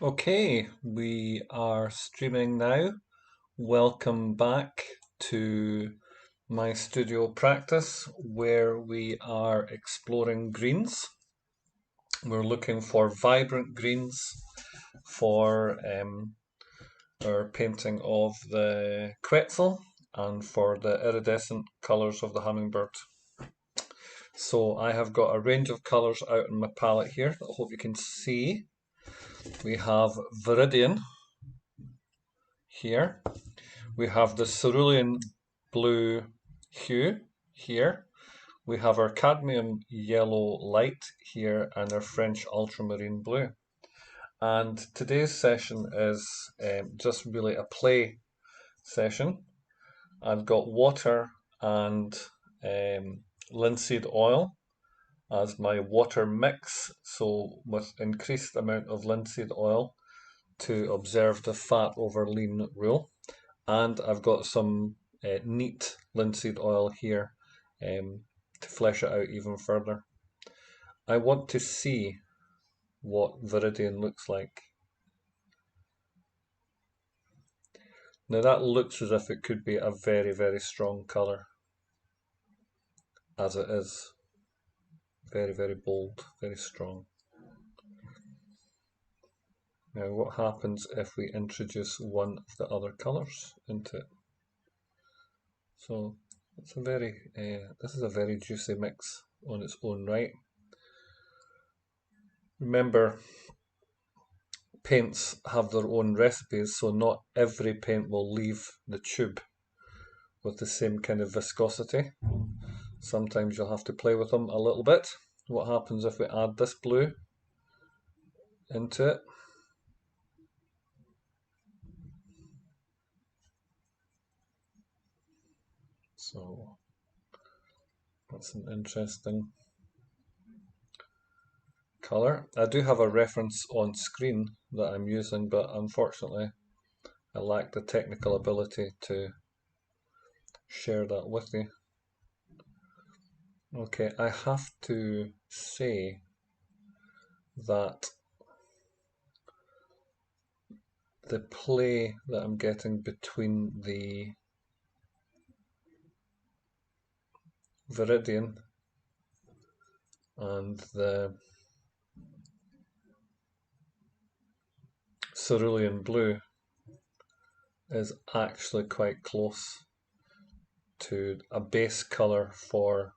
Okay, we are streaming now. Welcome back to my studio practice where we are exploring greens. We're looking for vibrant greens for our painting of the Quetzal and for the iridescent colours of the hummingbird. So I have got a range of colours out in my palette here that I hope you can see. We have Viridian here. We have the cerulean blue hue here. We have our cadmium yellow light here and our French ultramarine blue. And today's session is just really a play session. I've got water and linseed oil as my water mix, so with increased amount of linseed oil to observe the fat over lean rule. And I've got some neat linseed oil here to flesh it out even further. I want to see what Viridian looks like. Now that looks as if it could be a very, very strong colour, as it is. Very, very bold, very strong. Now what happens if we introduce one of the other colours into it? So it's a very, this is a very juicy mix on its own right. Remember, paints have their own recipes, so not every paint will leave the tube with the same kind of viscosity. Sometimes you'll have to play with them a little bit. What happens if we add this blue into it? So that's an interesting colour. I do have a reference on screen that I'm using, but unfortunately I lack the technical ability to share that with you. Okay, I have to say that the play that I'm getting between the Viridian and the cerulean blue is actually quite close to a base colour for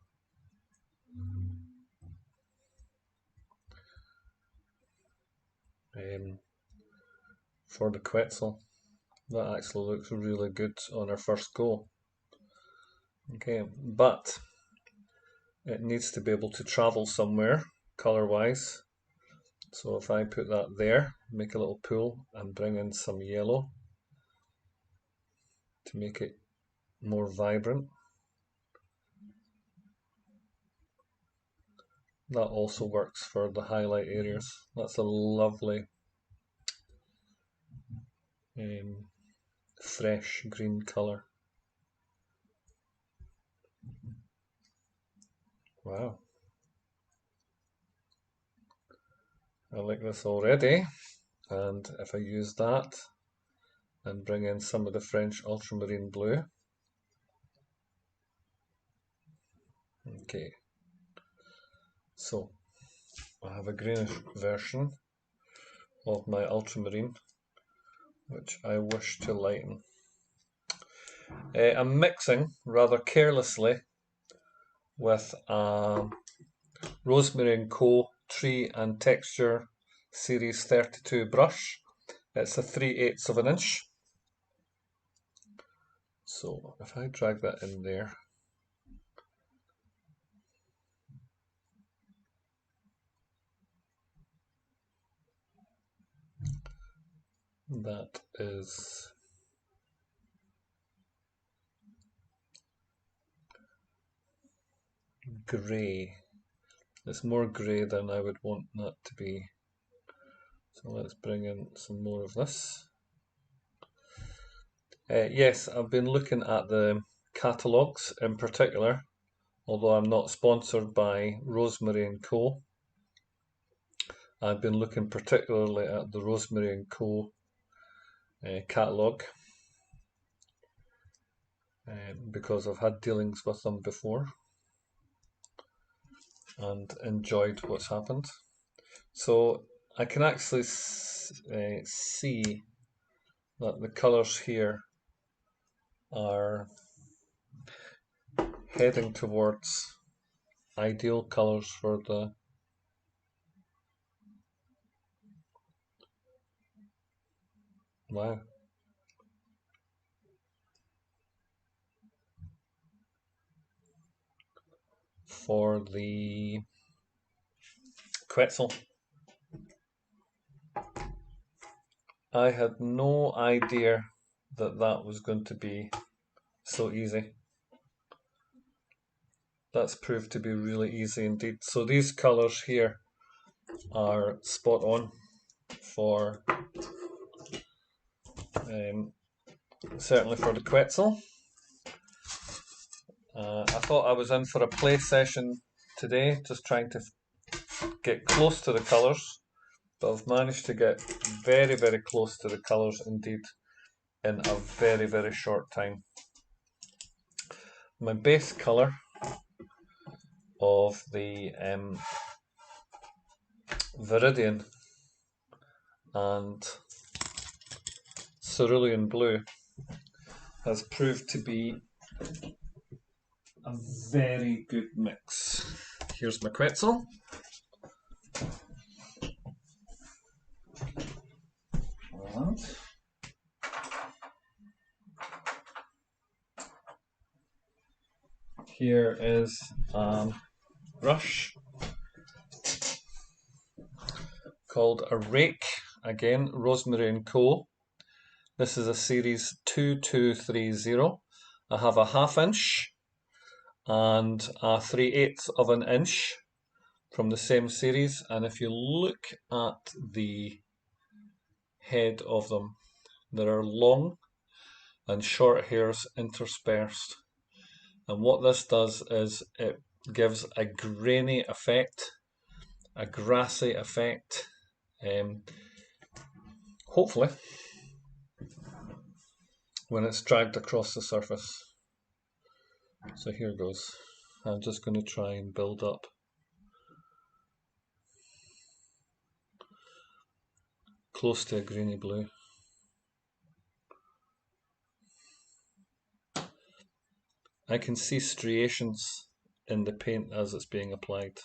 the Quetzal. That actually looks really good on our first go. Okay, but it needs to be able to travel somewhere colour wise. So if I put that there, make a little pool and bring in some yellow to make it more vibrant. That also works for the highlight areas. That's a lovely fresh green colour. Wow, I like this already. And if I use that and bring in some of the French ultramarine blue. Okay, so I have a greenish version of my ultramarine which I wish to lighten. I'm mixing rather carelessly with a Rosemary & Co. Tree and Texture Series 32 brush. It's a 3/8 of an inch. So if I drag that in there, that is grey. It's more grey than I would want that to be. So let's bring in some more of this. Yes, I've been looking at the catalogues in particular, although I'm not sponsored by Rosemary & Co. I've been looking particularly at the Rosemary and Co. Catalogue because I've had dealings with them before and enjoyed what's happened. So I can actually see that the colours here are heading towards ideal colours for the wow. For the Quetzal. I had no idea that that was going to be so easy. That's proved to be really easy indeed. So these colours here are spot on for certainly for the Quetzal. I thought I was in for a play session today, just trying to get close to the colours, but I've managed to get very, very close to the colours indeed in a very, very short time. My base colour of the Viridian and cerulean blue has proved to be a very good mix. Here's my Quetzal. And here is a brush called a rake, again, Rosemary and Co. This is a series 2230. I have a 1/2 inch and a 3/8 of an inch from the same series, and if you look at the head of them, there are long and short hairs interspersed, and what this does is it gives a grainy effect, a grassy effect, hopefully when it's dragged across the surface. So here goes. I'm just going to try and build up close to a greeny blue. I can see striations in the paint as it's being applied.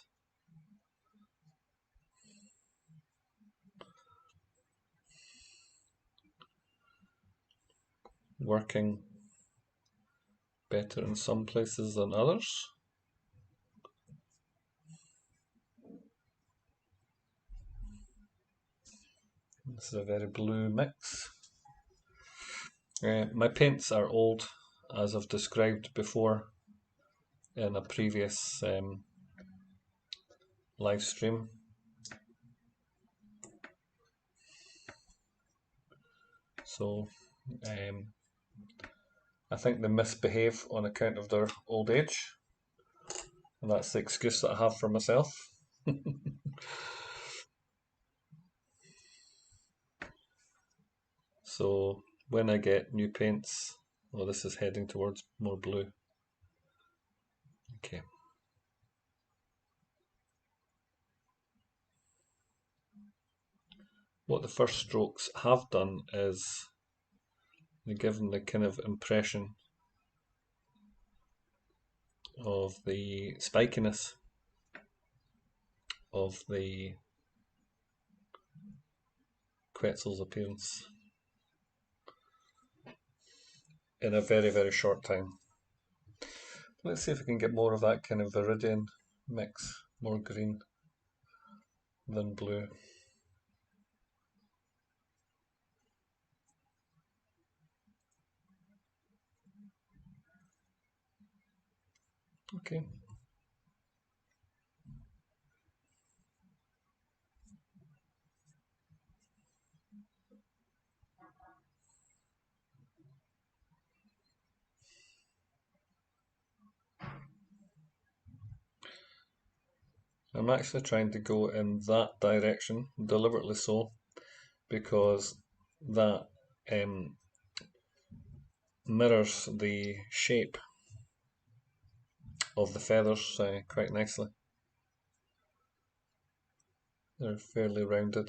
Working better in some places than others. This is a very blue mix. My paints are old, as I've described before in a previous live stream. So I think they misbehave on account of their old age, and that's the excuse that I have for myself. So when I get new paints, well, this is heading towards more blue. Okay. What the first strokes have done is they've given the kind of impression of the spikiness of the Quetzal's appearance in a very, very short time. Let's see if we can get more of that kind of Viridian mix, more green than blue. Okay. I'm actually trying to go in that direction, deliberately so, because that mirrors the shape of the feathers quite nicely. They're fairly rounded.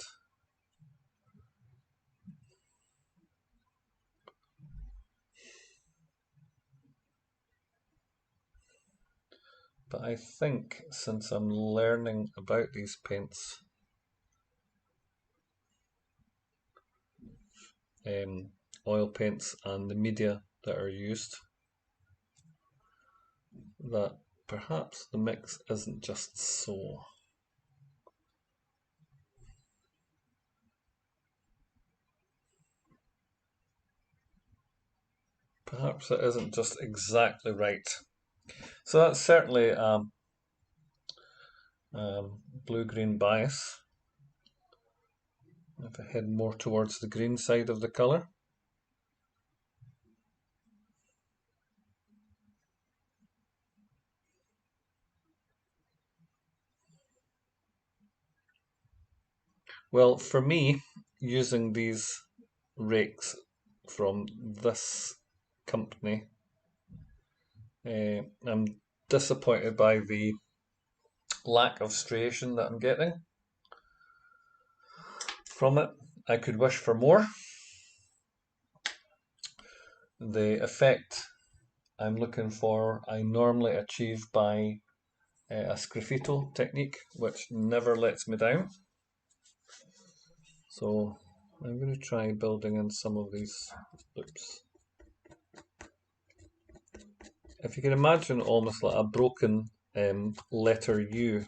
But I think since I'm learning about these paints, oil paints and the media that are used, that perhaps the mix isn't just so. Perhaps it isn't just exactly right. So that's certainly blue-green bias. If I head more towards the green side of the colour. Well, for me, using these rakes from this company, I'm disappointed by the lack of striation that I'm getting from it. I could wish for more. The effect I'm looking for, I normally achieve by a sgraffito technique, which never lets me down. So I'm going to try building in some of these loops. If you can imagine almost like a broken letter U,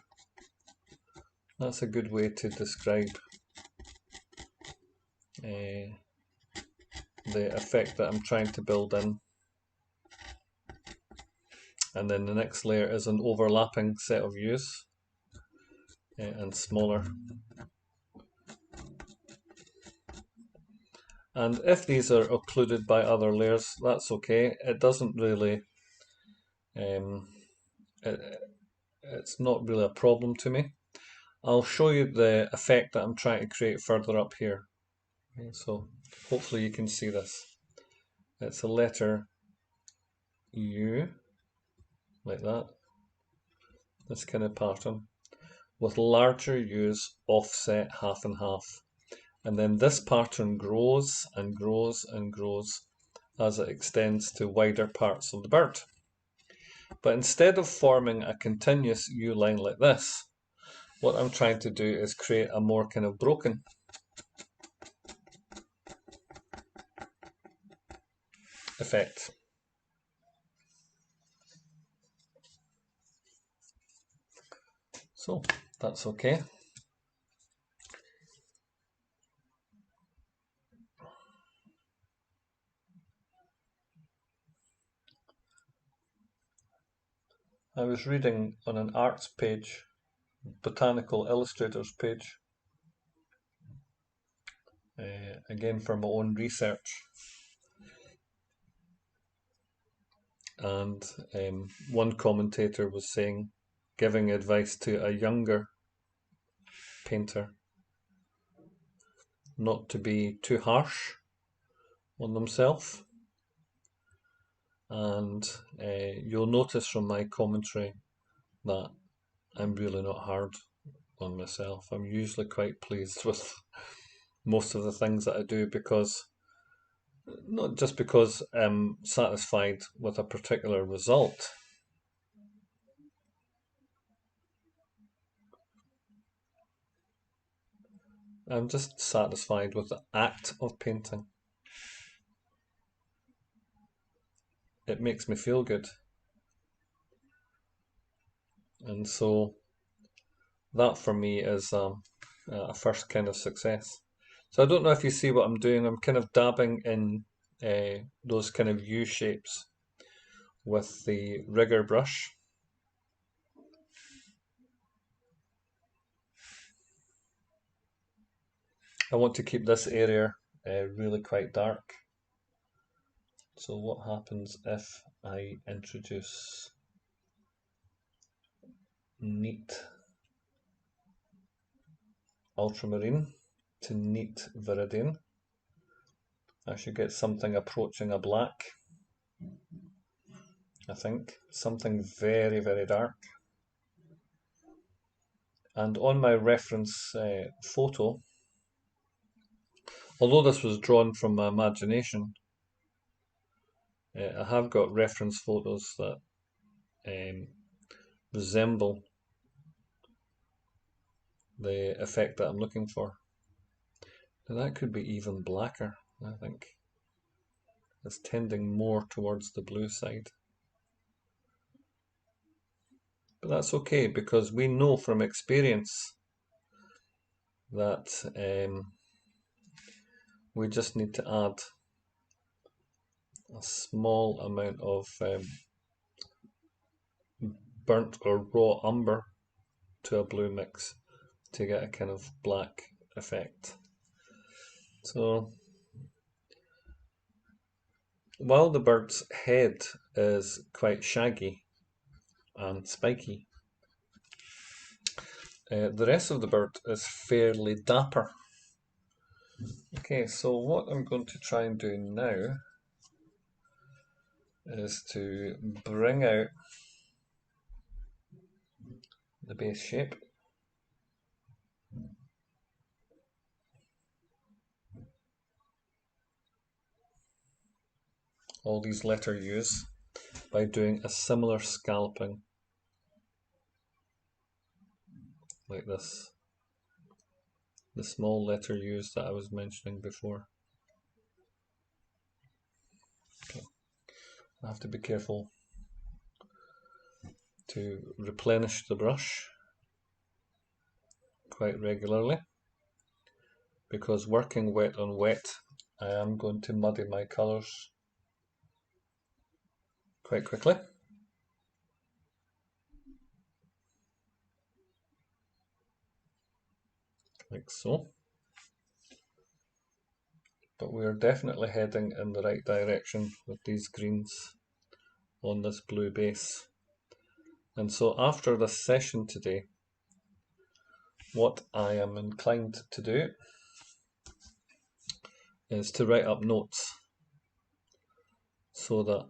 that's a good way to describe the effect that I'm trying to build in. And then the next layer is an overlapping set of U's and smaller. And if these are occluded by other layers, that's okay. It doesn't really, it's not really a problem to me. I'll show you the effect that I'm trying to create further up here. Okay, so hopefully you can see this. It's a letter U, like that, this kind of pattern, with larger U's offset half and half. And then this pattern grows and grows and grows as it extends to wider parts of the bird. But instead of forming a continuous U line like this, what I'm trying to do is create a more kind of broken effect. So that's okay. I was reading on an arts page, botanical illustrators page, again for my own research, and one commentator was saying, giving advice to a younger painter, not to be too harsh on themselves. And you'll notice from my commentary that I'm really not hard on myself. I'm usually quite pleased with most of the things that I do, because not just because I'm satisfied with a particular result. I'm just satisfied with the act of painting. It makes me feel good. And so that for me is a first kind of success. So I don't know if you see what I'm doing. I'm kind of dabbing in those kind of U shapes with the rigger brush. I want to keep this area really quite dark. So what happens if I introduce neat ultramarine to neat Viridian. I should get something approaching a black, I think. Something very, very dark. And on my reference photo, although this was drawn from my imagination, I have got reference photos that resemble the effect that I'm looking for. Now that could be even blacker, I think. It's tending more towards the blue side. But that's okay, because we know from experience that we just need to add a small amount of burnt or raw umber to a blue mix to get a kind of black effect. So while the bird's head is quite shaggy and spiky, the rest of the bird is fairly dapper. Okay, so what I'm going to try and do now is to bring out the base shape. All these letter U's by doing a similar scalloping like this. The small letter U's that I was mentioning before. Okay. I have to be careful to replenish the brush quite regularly, because working wet on wet, I am going to muddy my colours quite quickly. Like so. But we are definitely heading in the right direction with these greens on this blue base. And so after this session today, what I am inclined to do is to write up notes so that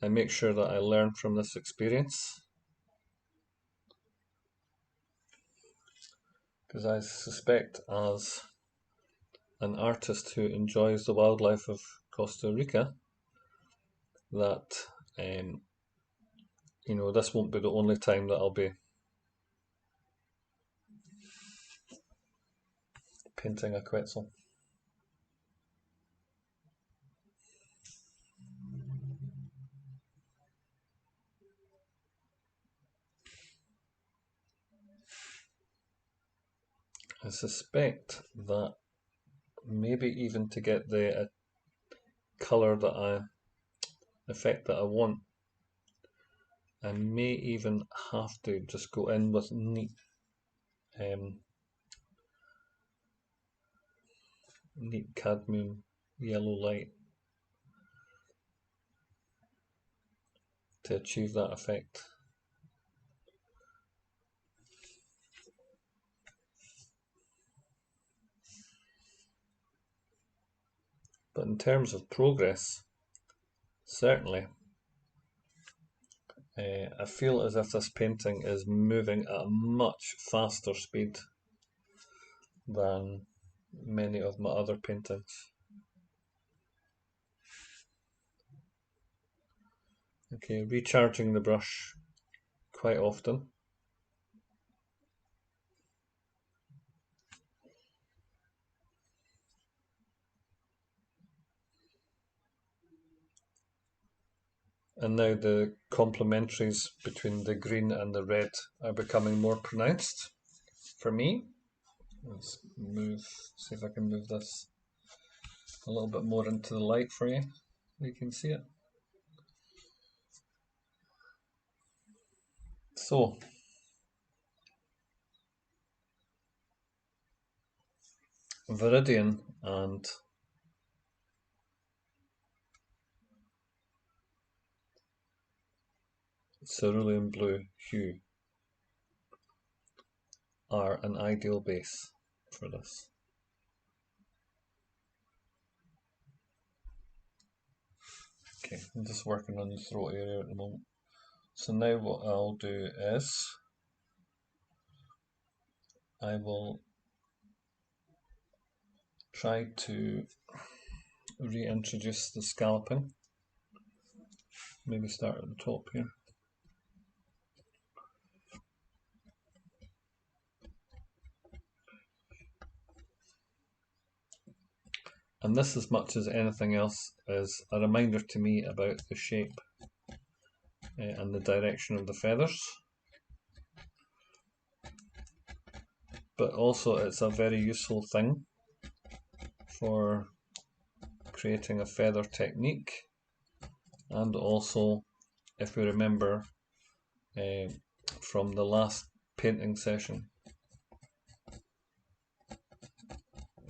I make sure that I learn from this experience. Because I suspect, as an artist who enjoys the wildlife of Costa Rica, that this won't be the only time that I'll be painting a Quetzal. I suspect that maybe even to get the colour effect that I want, I may even have to just go in with neat cadmium yellow light to achieve that effect. But in terms of progress, certainly, I feel as if this painting is moving at a much faster speed than many of my other paintings. Okay, recharging the brush quite often. And now the complementaries between the green and the red are becoming more pronounced for me. Let's see if I can move this a little bit more into the light for you. You can see it. So, Viridian and cerulean blue hue are an ideal base for this. Okay, I'm just working on the throat area at the moment. So now what I'll do is I will try to reintroduce the scalloping. Maybe start at the top here. And this, as much as anything else, is a reminder to me about the shape and the direction of the feathers. But also it's a very useful thing for creating a feather technique, and also, if we remember from the last painting session,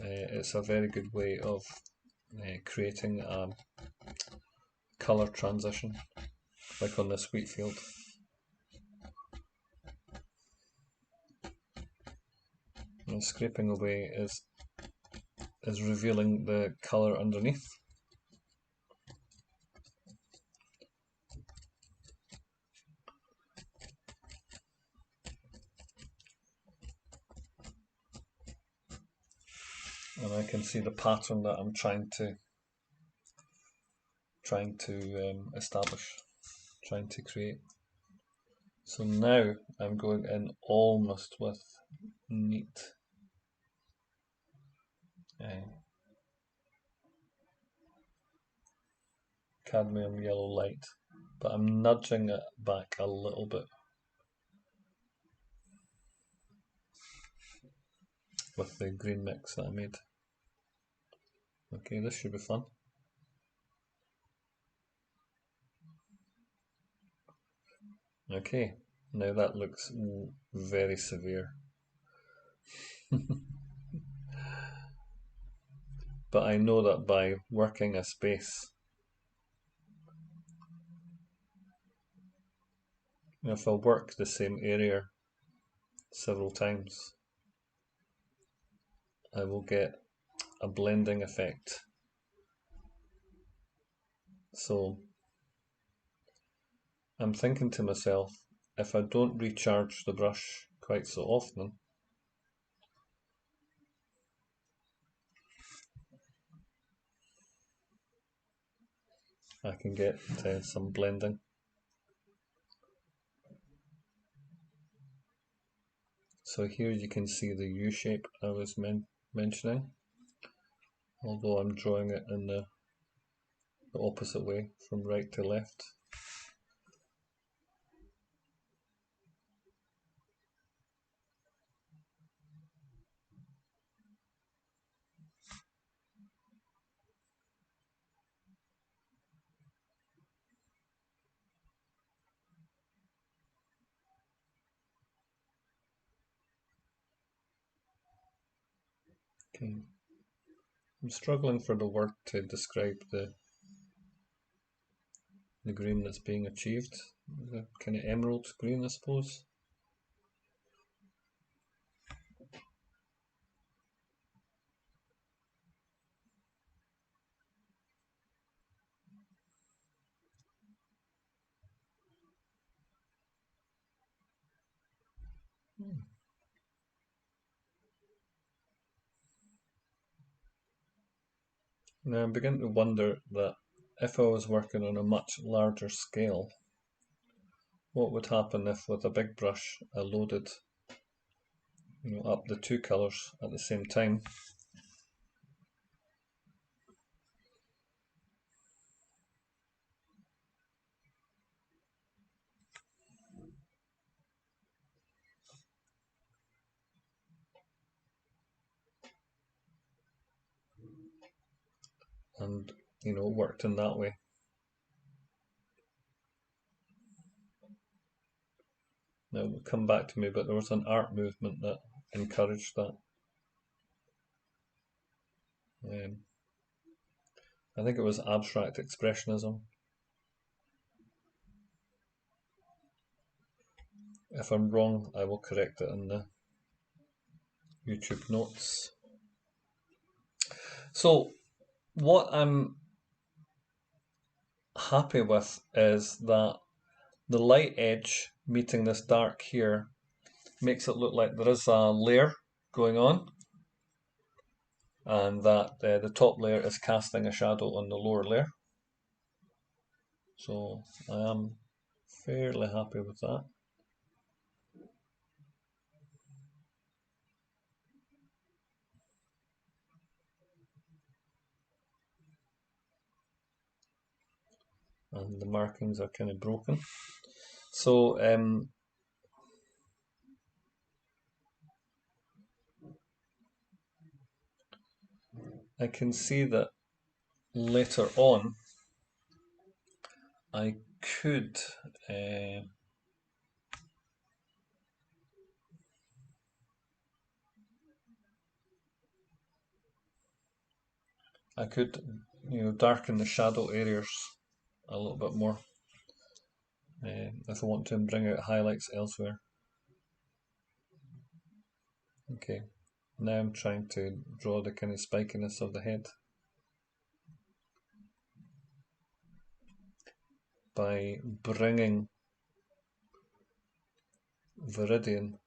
it's a very good way of creating a colour transition, like on this wheat field. And scraping away is revealing the colour underneath. And I can see the pattern that I'm trying to establish, trying to create. So now I'm going in almost with neat cadmium yellow light, but I'm nudging it back a little bit with the green mix that I made. Okay, this should be fun. Okay, now that looks very severe. But I know that by working a space, if I work the same area several times, I will get a blending effect. So I'm thinking to myself, if I don't recharge the brush quite so often, I can get some blending. So here you can see the U shape I was mentioning, although I'm drawing it in the opposite way, from right to left. Okay. I'm struggling for the word to describe the green that's being achieved. The kind of emerald green, I suppose. Now I'm beginning to wonder that if I was working on a much larger scale, what would happen if with a big brush I loaded up the two colours at the same time. And worked in that way. Now it will come back to me, but there was an art movement that encouraged that. I think it was abstract expressionism. If I'm wrong, I will correct it in the YouTube notes. So what I'm happy with is that the light edge meeting this dark here makes it look like there is a layer going on, and that the top layer is casting a shadow on the lower layer. So I am fairly happy with that. And the markings are kind of broken. So I can see that later on I could darken the shadow areas a little bit more if I want to bring out highlights elsewhere. Okay, now I'm trying to draw the kind of spikiness of the head by bringing Viridian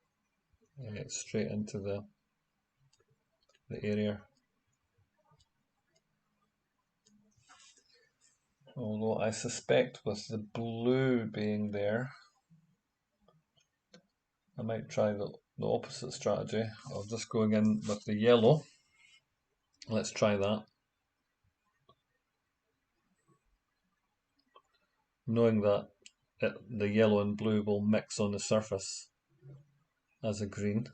straight into the area. Although I suspect with the blue being there, I might try the opposite strategy of just going in with the yellow. Let's try that. Knowing that the yellow and blue will mix on the surface as a green.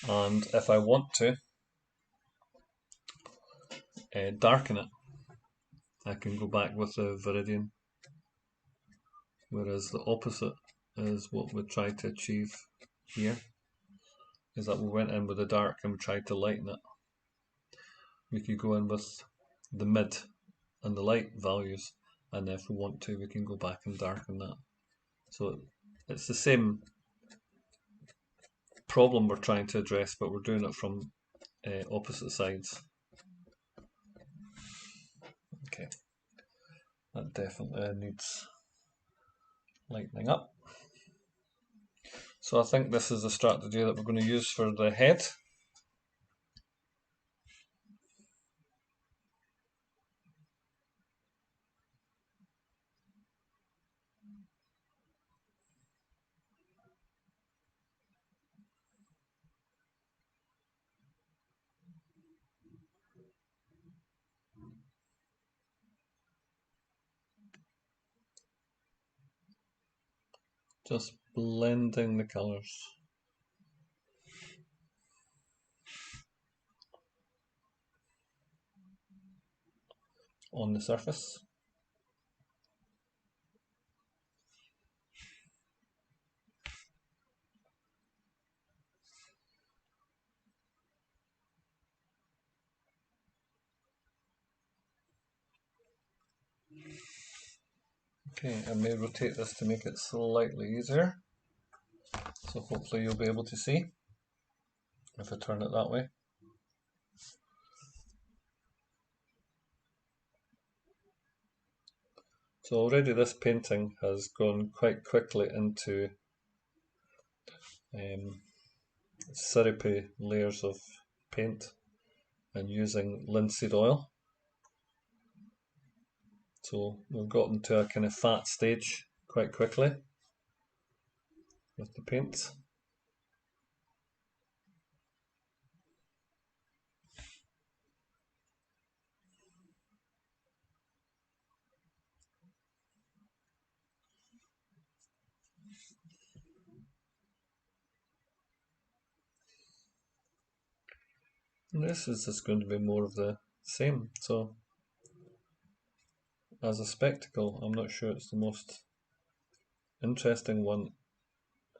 And if I want to darken it, I can go back with the Viridian. Whereas the opposite is what we tried to achieve here, is that we went in with the dark and we tried to lighten it. We could go in with the mid and the light values, and if we want to we can go back and darken that. So it's the same problem we're trying to address, but we're doing it from opposite sides. Okay, that definitely needs lightening up. So I think this is the strategy that we're going to use for the head. Just blending the colours on the surface. Okay, I may rotate this to make it slightly easier, so hopefully you'll be able to see if I turn it that way. So already this painting has gone quite quickly into syrupy layers of paint and using linseed oil. So we've gotten to a kind of fat stage quite quickly with the paint. And this is just going to be more of the same. So as a spectacle, I'm not sure it's the most interesting one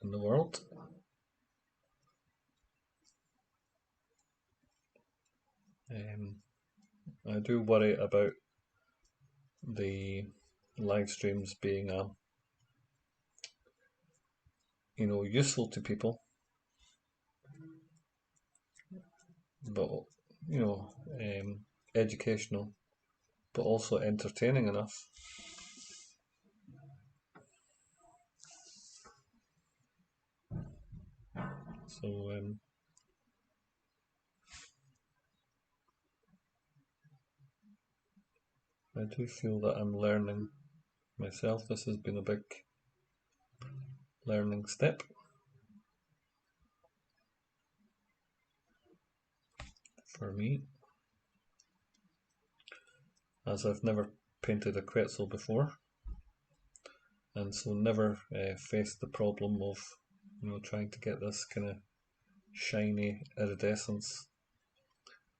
in the world. I do worry about the live streams being a useful to people, but educational, but also entertaining enough. So I do feel that I'm learning myself. This has been a big learning step for me, as I've never painted a Quetzal before, and so never faced the problem of trying to get this kind of shiny iridescence,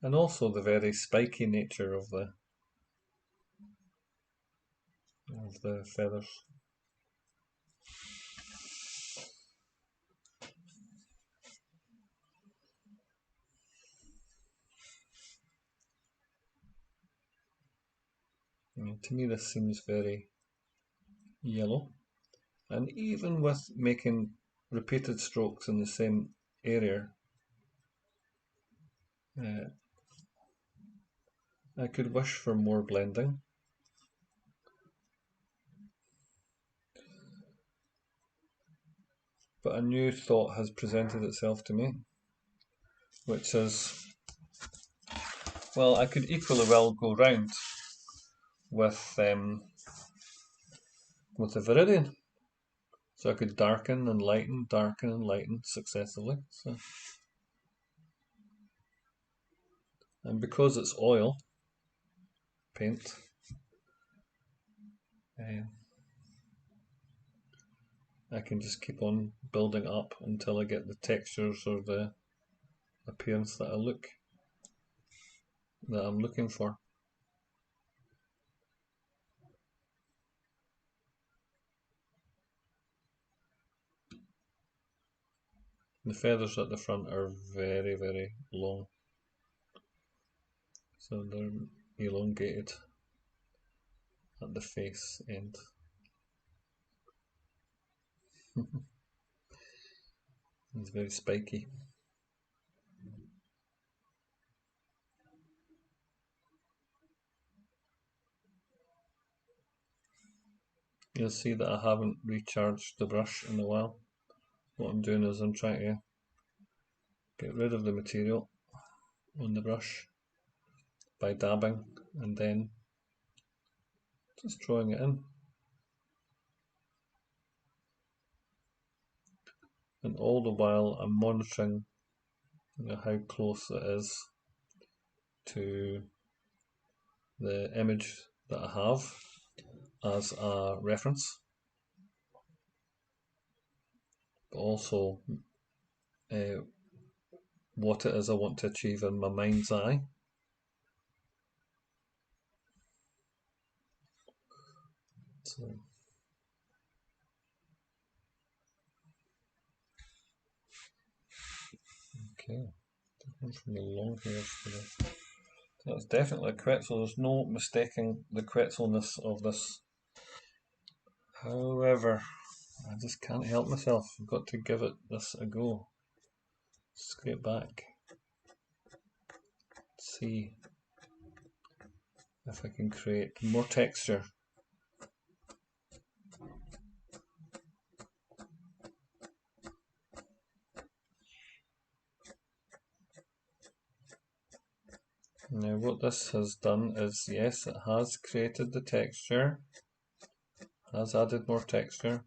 and also the very spiky nature of the feathers. To me this seems very yellow, and even with making repeated strokes in the same area, I could wish for more blending. But a new thought has presented itself to me, which is, well, I could equally well go round with the Viridian. So I could darken and lighten successively. So, and because it's oil paint, I can just keep on building up until I get the textures or the appearance that I'm looking for. The feathers at the front are very, very long, so they're elongated at the face end. It's very spiky. You'll see that I haven't recharged the brush in a while. What I'm doing is I'm trying to get rid of the material on the brush by dabbing and then just drawing it in. And all the while I'm monitoring how close it is to the image that I have as a reference, but also what it is I want to achieve in my mind's eye. So, okay, from the long hairs to the... That's definitely a Quetzal. There's no mistaking the Quetzalness of this. However, I just can't help myself. I've got to give this a go. Scrape back. See if I can create more texture. Now what this has done is, yes, it has created the texture, has added more texture,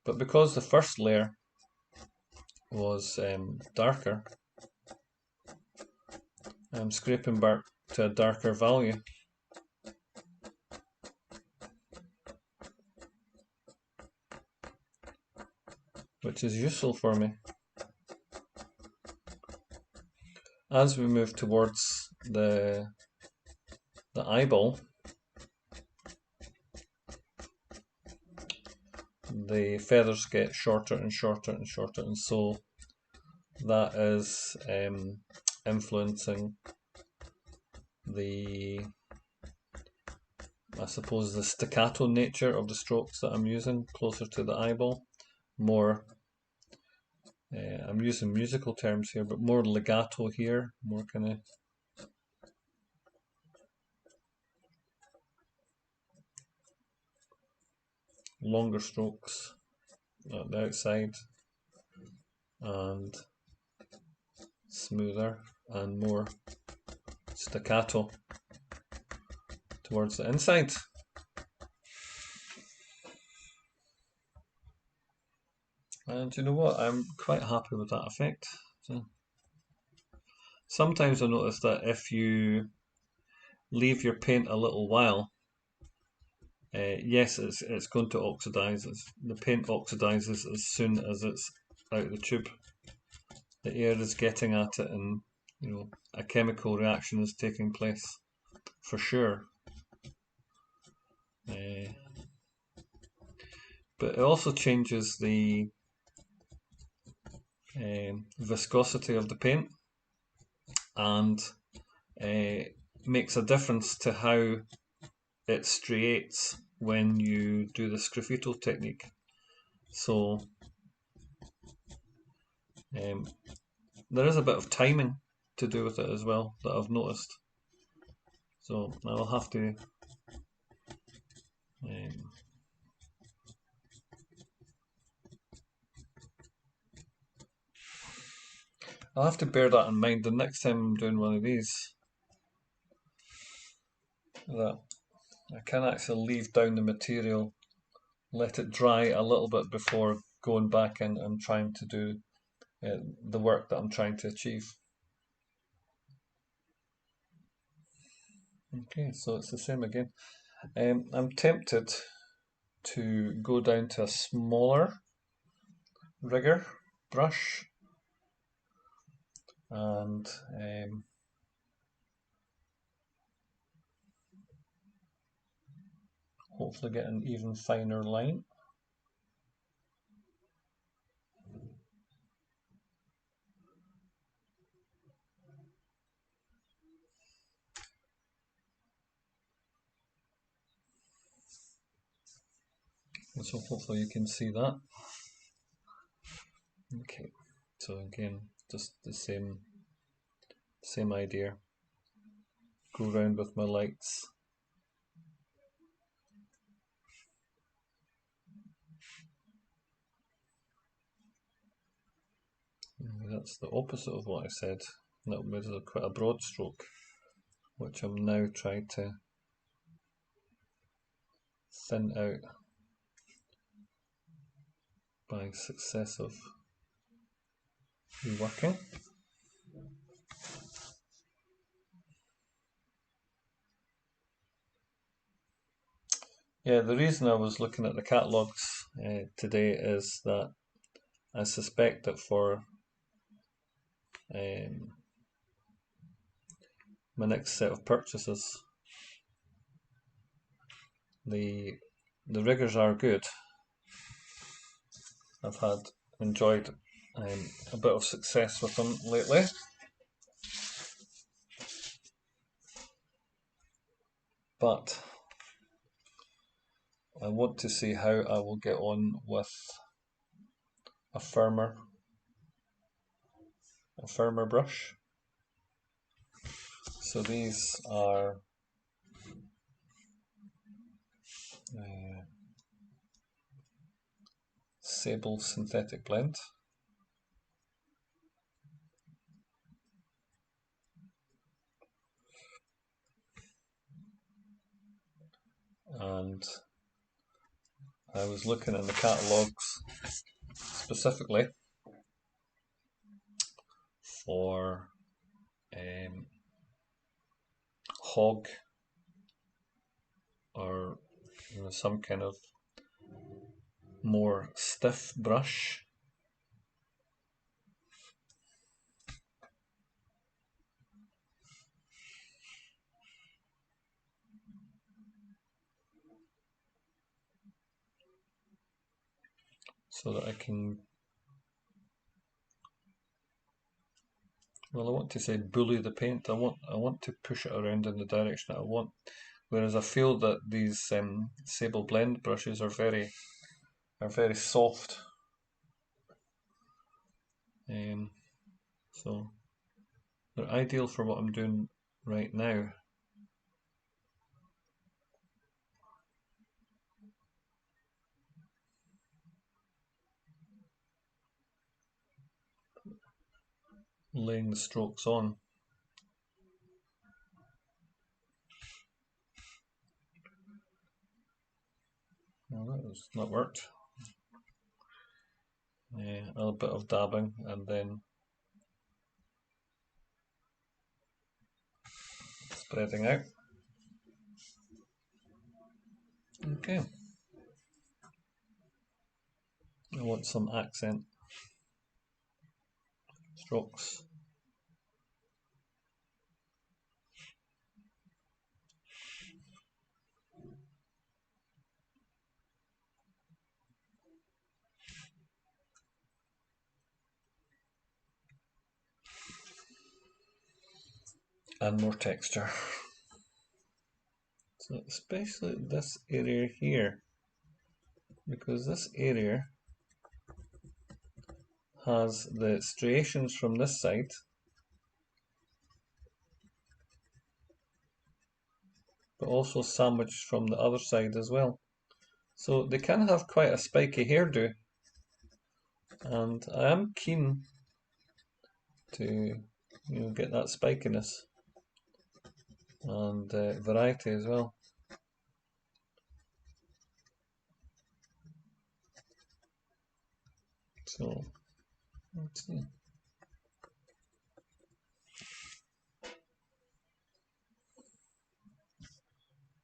but because the first layer was darker, I'm scraping back to a darker value. Which is useful for me. As we move towards the eyeball, the feathers get shorter and shorter and shorter, and so that is influencing I suppose the staccato nature of the strokes that I'm using closer to the eyeball. More I'm using musical terms here, but more legato here, more kind of longer strokes at the outside and smoother and more staccato towards the inside. And you know what? I'm quite happy with that effect. So, sometimes I notice that if you leave your paint a little while, yes, it's going to oxidize. The paint oxidizes as soon as it's out of the tube. The air is getting at it, and a chemical reaction is taking place for sure. But it also changes the viscosity of the paint and makes a difference to how it striates when you do the sgraffito technique. So there is a bit of timing to do with it as well that I've noticed. So I'll have to bear that in mind the next time I'm doing one of these, that I can actually leave down the material, let it dry a little bit before going back in and trying to do the work that I'm trying to achieve. Okay, so it's the same again. I'm tempted to go down to a smaller rigger brush and hopefully get an even finer line. And so hopefully you can see that. Okay, so again, just the same idea. Go around with my lights. That's the opposite of what I said. That was quite a broad stroke, which I'm now trying to thin out by successive reworking. Yeah, the reason I was looking at the catalogues today is that I suspect that for my next set of purchases, the riggers are good. I've enjoyed a bit of success with them lately. But I want to see how I will get on with a firmer brush. So these are Sable Synthetic Blend. And I was looking in the catalogues specifically for hog or some kind of more stiff brush. So that I can, well, I want to say bully the paint. I want to push it around in the direction that I want. Whereas I feel that these Sable Blend brushes are very soft. So they're ideal for what I'm doing right now. Laying the strokes on. Well, that's not worked. A little bit of dabbing and then spreading out. Okay. I want some accent strokes. And more texture. So especially this area here, because this area has the striations from this side but also sandwiched from the other side as well. So they can have quite a spiky hairdo, and I am keen to get that spikiness and variety as well. So let's see.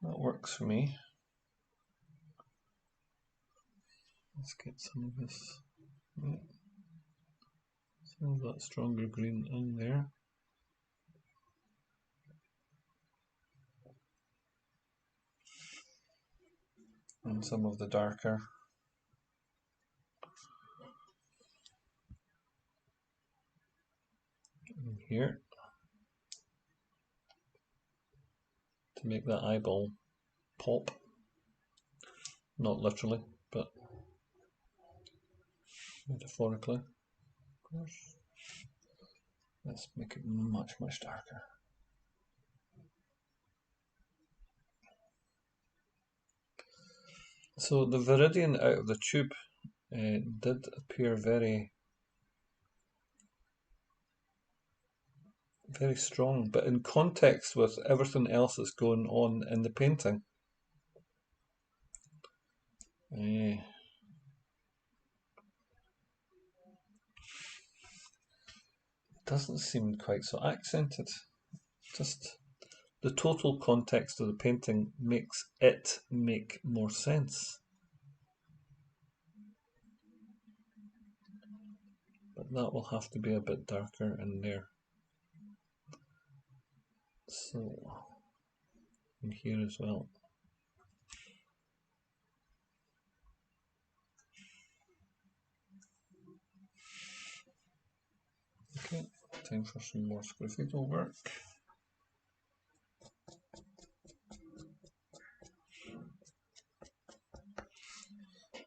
That works for me. Let's get some of this, some of that stronger green in there. And some of the darker. In here. To make that eyeball pop. Not literally, but metaphorically, of course. Let's make it much, much darker. So the Viridian out of the tube did appear very, very strong, but in context with everything else that's going on in the painting, doesn't seem quite so accented. Just the total context of the painting makes it make more sense. But that will have to be a bit darker in there. So, in here as well. Okay, time for some more sgrafitto work.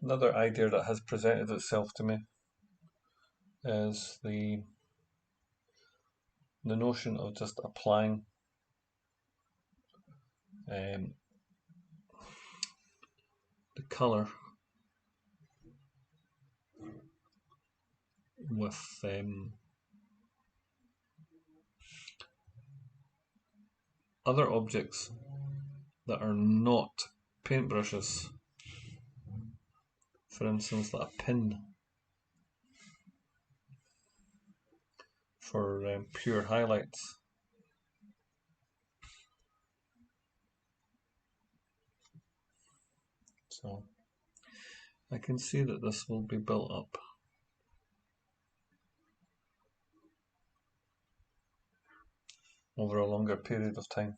Another idea that has presented itself to me is the notion of just applying the colour with other objects that are not paintbrushes. For instance, like a pin for pure highlights. So I can see that this will be built up. Over a longer period of time.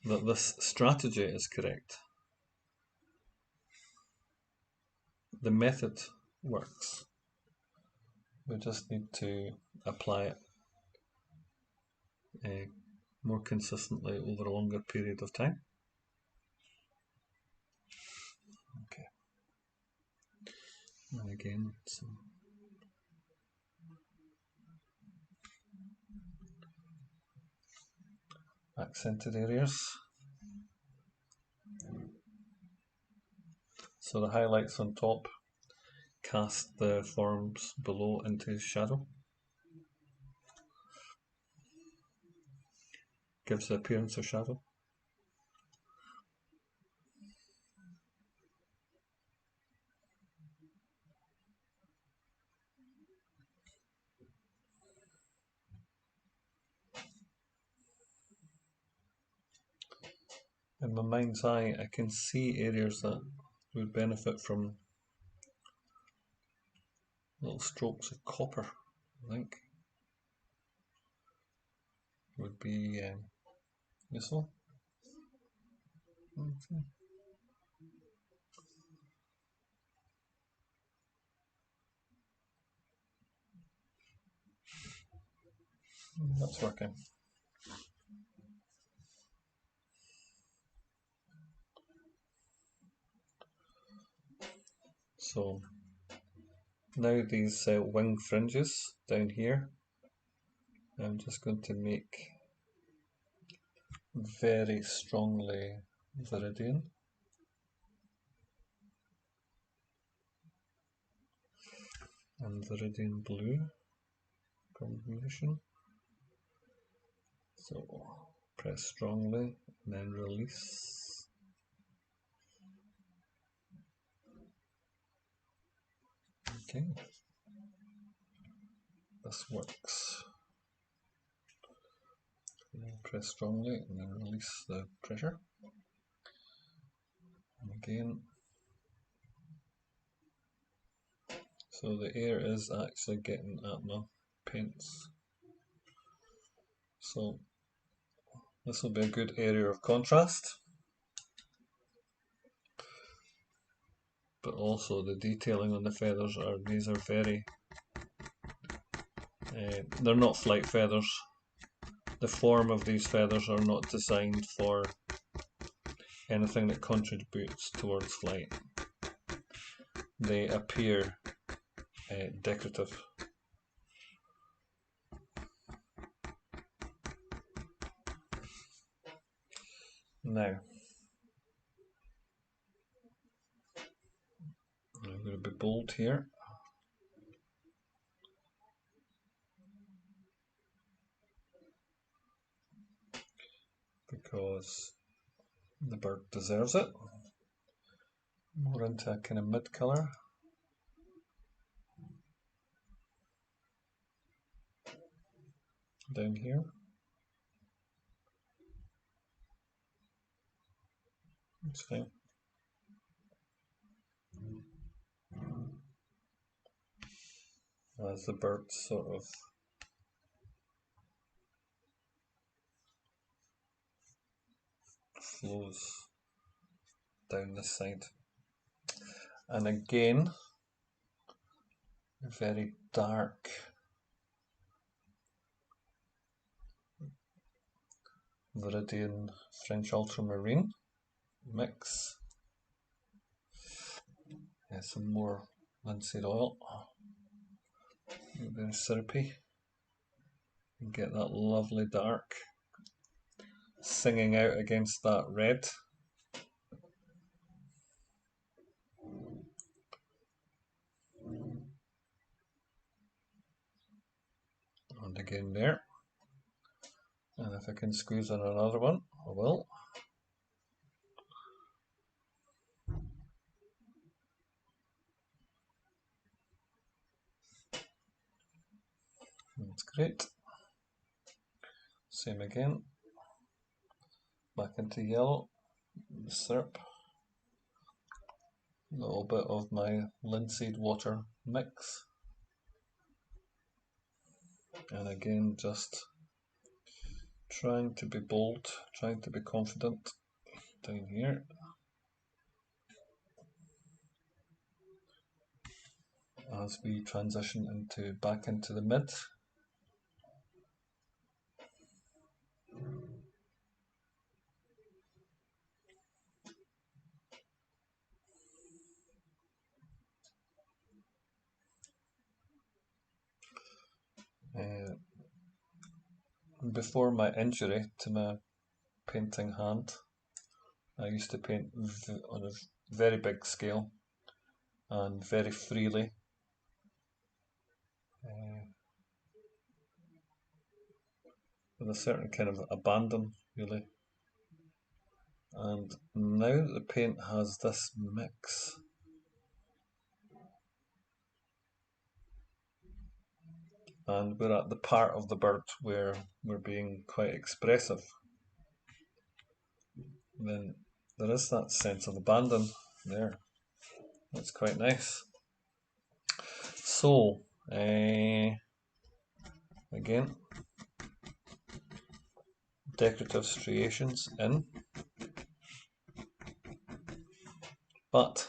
That this strategy is correct. The method works. We just need to apply it more consistently over a longer period of time. Okay. And again, some accented areas. So the highlights on top cast the forms below into shadow. Gives the appearance of shadow. In my mind's eye, I can see areas that would benefit from little strokes of copper, I think, would be useful. Okay. That's working. So now these wing fringes down here, I'm just going to make very strongly Viridian. And Viridian blue combination. So press strongly and then release. Okay, this works. Press strongly and then release the pressure. And again. So the air is actually getting at my paints. So this will be a good area of contrast. But also the detailing on the feathers these are very, they're not flight feathers. The form of these feathers are not designed for anything that contributes towards flight. They appear decorative. Now, I'm going to be bold here. Because the bird deserves it. More into a kind of mid colour. Down here. It's fine. As the bird sort of flows down this side. And again, very dark Viridian French ultramarine mix. Some more linseed oil. Very syrupy. You get that lovely dark singing out against that red. And again there. And if I can squeeze in another one, I will. That's great. Same again. Back into yellow, the syrup. A little bit of my linseed water mix. And again, just trying to be bold, trying to be confident down here. As we transition back into the mid. before my injury to my painting hand, I used to paint on a very big scale and very freely. With a certain kind of abandon, really. And now that the paint has this mix, and we're at the part of the bird where we're being quite expressive, then there is that sense of abandon there. That's quite nice. So, again, decorative striations in, but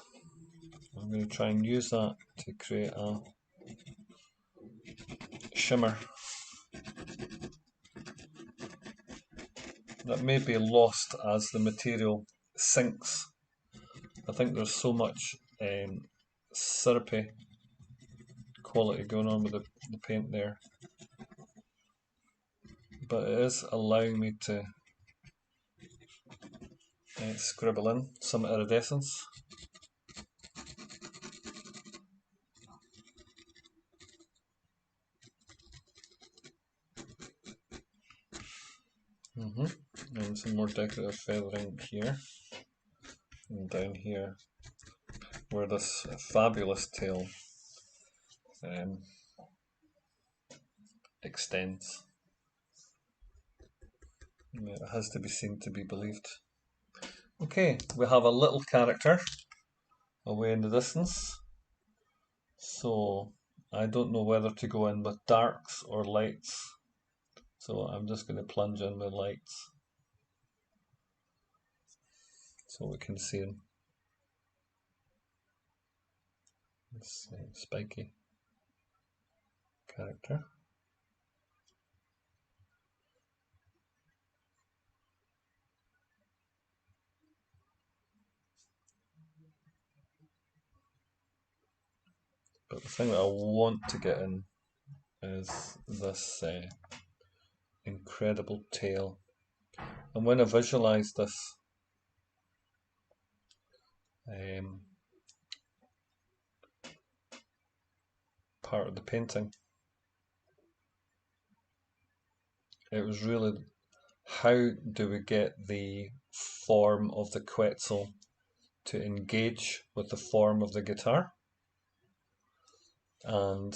I'm going to try and use that to create a shimmer that may be lost as the material sinks. I think there's so much syrupy quality going on with the paint there, but it is allowing me to scribble in some iridescence. And some more decorative feathering here and down here where this fabulous tail extends. It has to be seen to be believed. Okay, we have a little character away in the distance, so I don't know whether to go in with darks or lights, so I'm just going to plunge in with lights so we can see him. This spiky character. But the thing that I want to get in is this incredible tail. And when I visualize this part of the painting, it was really how do we get the form of the Quetzal to engage with the form of the guitar? And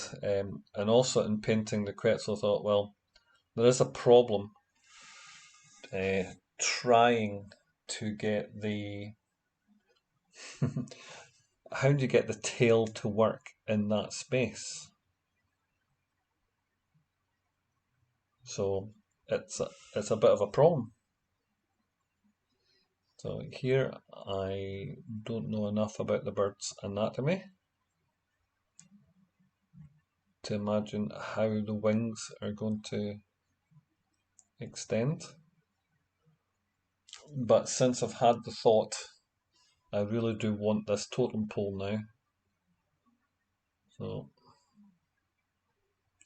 also in painting the Quetzal, I thought, well, there is a problem trying to get the how do you get the tail to work in that space? So it's a bit of a problem. So here I don't know enough about the bird's anatomy to imagine how the wings are going to extend. But since I've had the thought, I really do want this totem pole now. So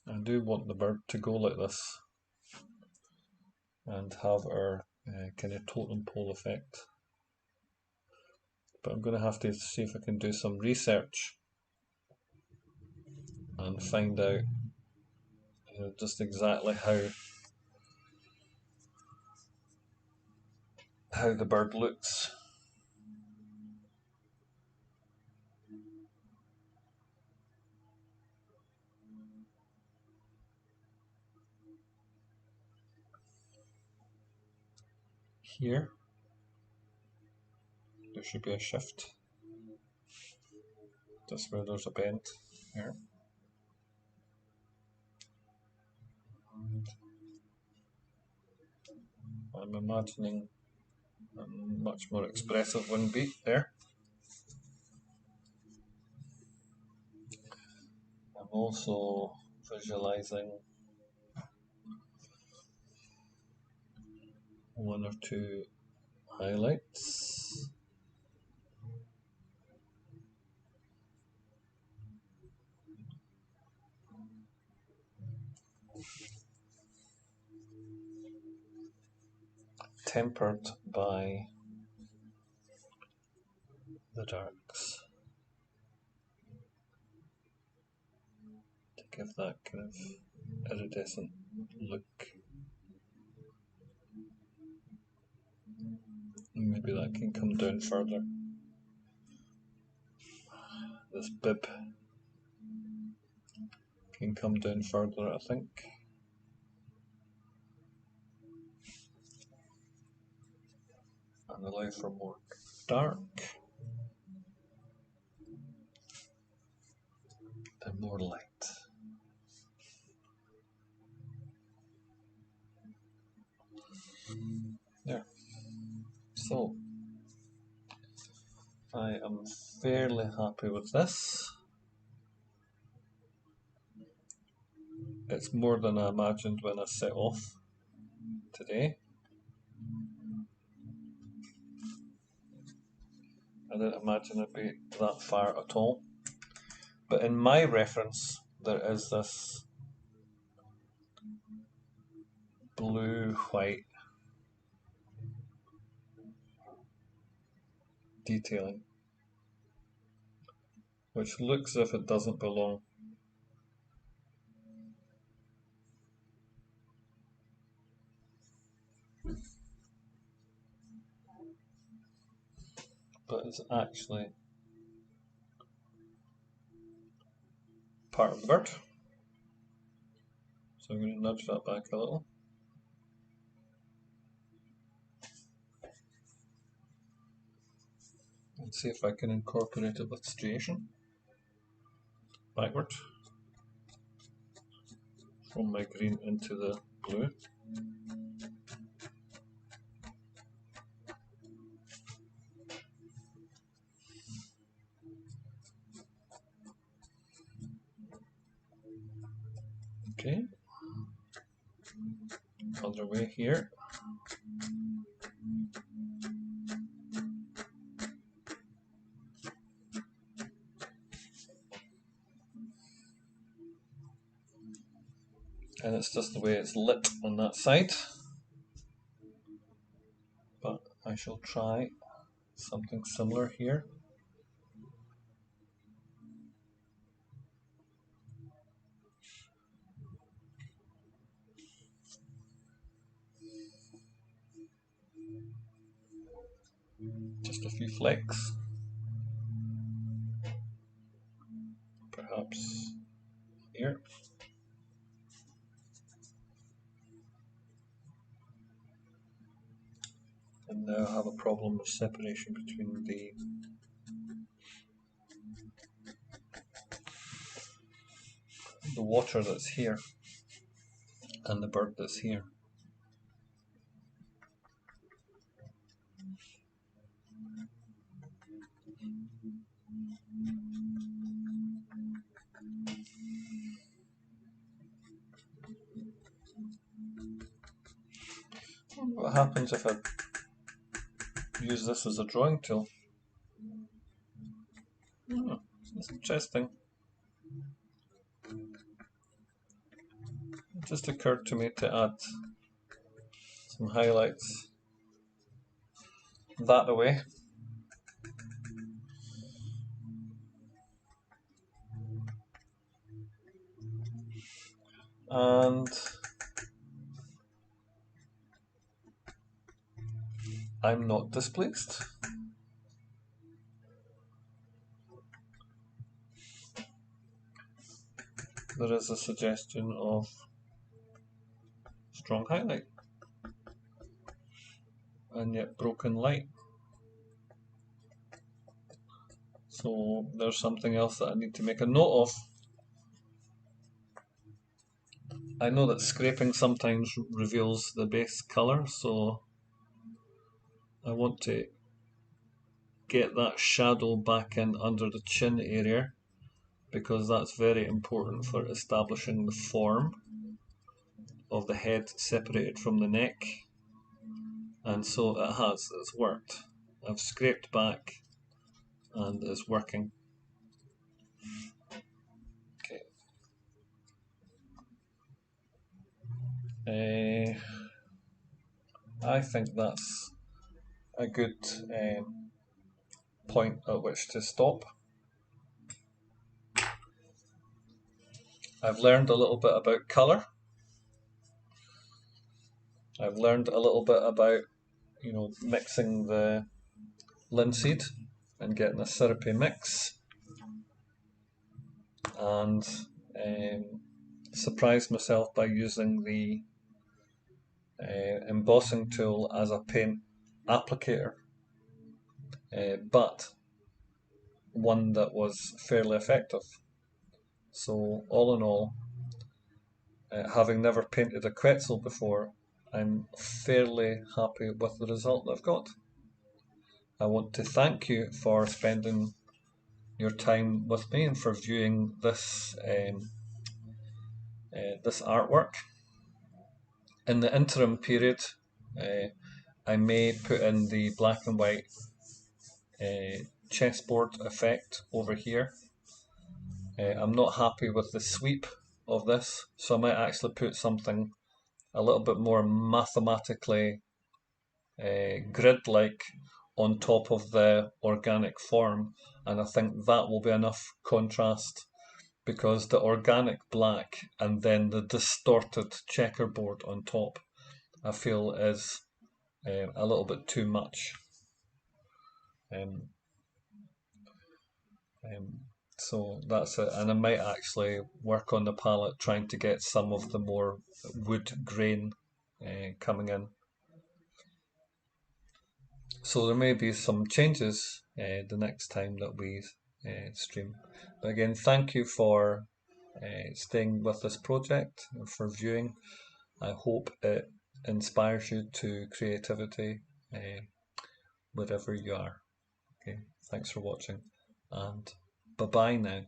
I do want the bird to go like this and have our kind of totem pole effect. But I'm going to have to see if I can do some research and find out just exactly how the bird looks. Here there should be a shift, just where there's a bend here. And I'm imagining a much more expressive wing beat there. I'm also visualizing one or two highlights. tempered by the darks to give that kind of iridescent look. Maybe that can come down further. This bib can come down further, I think. And allow for more dark and more light. There. So, I am fairly happy with this. It's more than I imagined when I set off today. I didn't imagine it'd be that far at all. But in my reference, there is this blue-white detailing, which looks as if it doesn't belong. But it's actually part of the bird. So I'm going to nudge that back a little. And see if I can incorporate it with striation. Backward. From my green into the blue. Okay. Other way here. And it's just the way it's lit on that side. But I shall try something similar here. Just a few flecks. Perhaps here. And now I have a problem with separation between the water that's here and the bird that's here. What happens if I use this as a drawing tool? Oh, that's interesting. It just occurred to me to add some highlights that away. And I'm not displeased. There is a suggestion of strong highlight and yet broken light. So there's something else that I need to make a note of. I know that scraping sometimes reveals the base colour, so I want to get that shadow back in under the chin area, because that's very important for establishing the form of the head separated from the neck. And so it's worked. I've scraped back and it's working. Okay. I think that's a good point at which to stop. I've learned a little bit about colour. I've learned a little bit about, mixing the linseed and getting a syrupy mix, and surprised myself by using the embossing tool as a paint applicator, but one that was fairly effective. So all in all, having never painted a Quetzal before, I'm fairly happy with the result I've got. I want to thank you for spending your time with me and for viewing this artwork. In the interim period, I may put in the black and white chessboard effect over here. I'm not happy with the sweep of this, so I might actually put something a little bit more mathematically grid-like on top of the organic form, and I think that will be enough contrast, because the organic black and then the distorted checkerboard on top, I feel is a little bit too much. Um, um, so that's it, and I might actually work on the palette trying to get some of the more wood grain coming in. So there may be some changes the next time that we stream. But again, thank you for staying with this project and for viewing. I hope it inspires you to creativity wherever you are. Okay, thanks for watching, and bye bye now.